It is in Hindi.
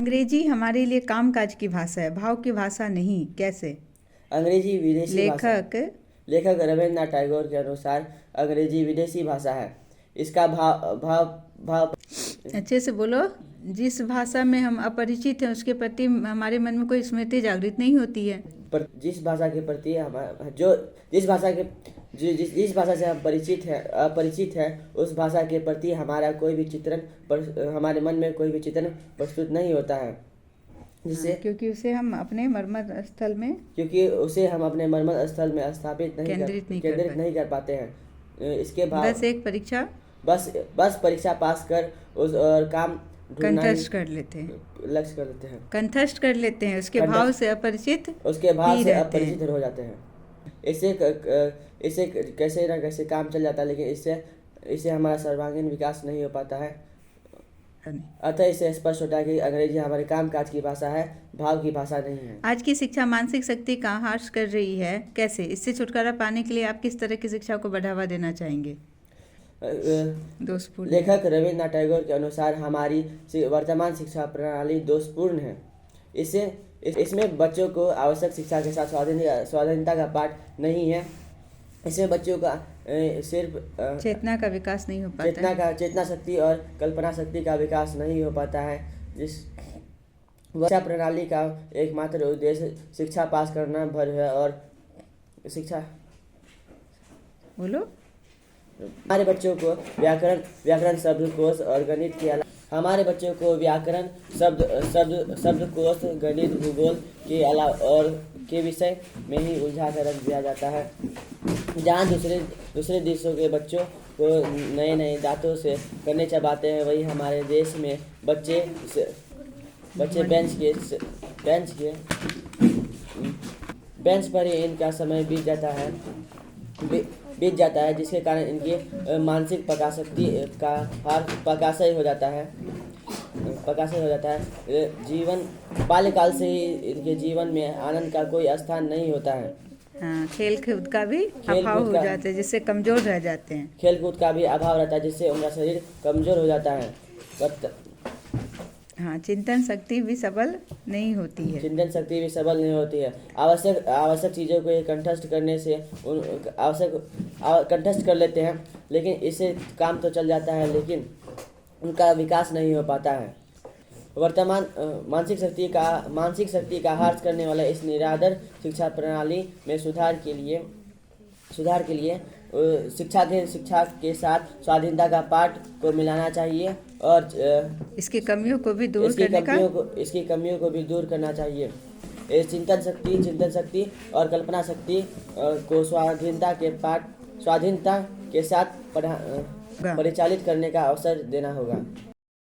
अंग्रेजी हमारे लिए कामकाज की भाषा है, भाव की भाषा नहीं। कैसे? अंग्रेजी विदेशी भाषा। लेखक। लेखक रविन्द्रनाथ टैगोर के अनुसार अंग्रेजी विदेशी भाषा है। इसका भाव भाव भाव अच्छे से बोलो। जिस भाषा में हम अपरिचित हैं उसके प्रति हमारे मन में कोई स्मृति जागृत नहीं होती है। पर जिस भाषा के प्रति हमारा जो जिस भाषा से हम अपरिचित है उस भाषा के प्रति हमारा कोई भी हमारे मन में कोई भी चित्रण प्रस्तुत नहीं होता है, जिससे क्योंकि उसे हम अपने मर्मर स्थल में स्थापित केंद्रित नहीं कर पाते हैं। इसके भाव बस एक परीक्षा बस परीक्षा पास कर उस और काम ढूंढना ही कंठस्थ कर लेते हैं। लक्ष्य कर लेते हैं। कंठस्थ कर लेते हैं, उसके भाव से अपरिचित उसके भाव ही से रहते हैं। अपरिचित हो जाते हैं। इससे कैसे ना कैसे काम चल जाता है, लेकिन इससे हमारा सर्वांगीण विकास नहीं हो पाता है। अतः इससे स्पष्ट होता है कि अंग्रेजी हमारे कामकाज की भाषा है, भाव की भाषा नहीं है। आज की शिक्षा मानसिक शक्ति का ह्रास कर रही है। कैसे? इससे छुटकारा पाने के लिए आप किस तरह की शिक्षा को बढ़ावा देना चाहेंगे? दोषपूर्ण। लेखक रविन्द्रनाथ टैगोर के अनुसार हमारी वर्तमान शिक्षा प्रणाली दोषपूर्ण है। इसमें बच्चों को आवश्यक शिक्षा के साथ स्वाधीनता का पाठ नहीं है। इसमें बच्चों का सिर्फ चेतना का विकास नहीं हो पाता है। चेतना शक्ति और कल्पना शक्ति का विकास नहीं हो पाता है। जिस शिक्षा प्रणाली का एकमात्र उद्देश्य शिक्षा पास करना भर है और शिक्षा बोलो। हमारे बच्चों को व्याकरण शब्दकोश और गणित के अलावा शब्दकोश गणित भूगोल के अलावा और के विषय में ही उलझा कर रख दिया जाता है। जहाँ दूसरे देशों के बच्चों को नए नए दांतों से करने चबाते हैं, वही हमारे देश में बच्चे बेंच पर ही इनका समय बीत जाता है, जिसके कारण इनके मानसिक प्रकाशक्ति का प्रकाशय हो जाता है। बाल्यकाल से ही इनके जीवन में आनंद का कोई स्थान नहीं होता है। हाँ, खेल कूद का भी अभाव हो जाता है, जिससे कमजोर रह जाते हैं। खेल कूद का भी अभाव रहता है, जिससे उनका शरीर कमजोर हो जाता है। हाँ, चिंतन शक्ति भी सबल नहीं होती है। आवश्यक चीज़ों को कंठस्थ करने से कंठस्थ कर लेते हैं, लेकिन इससे काम तो चल जाता है, लेकिन उनका विकास नहीं हो पाता है। वर्तमान मानसिक शक्ति का ह्रास करने वाला इस निरादर शिक्षा प्रणाली में सुधार के लिए शिक्षा के साथ स्वाधीनता का पाठ को मिलाना चाहिए और इसकी कमियों को भी दूर करना चाहिए। चिंतन शक्ति और कल्पना शक्ति को स्वाधीनता के साथ परिचालित करने का अवसर देना होगा।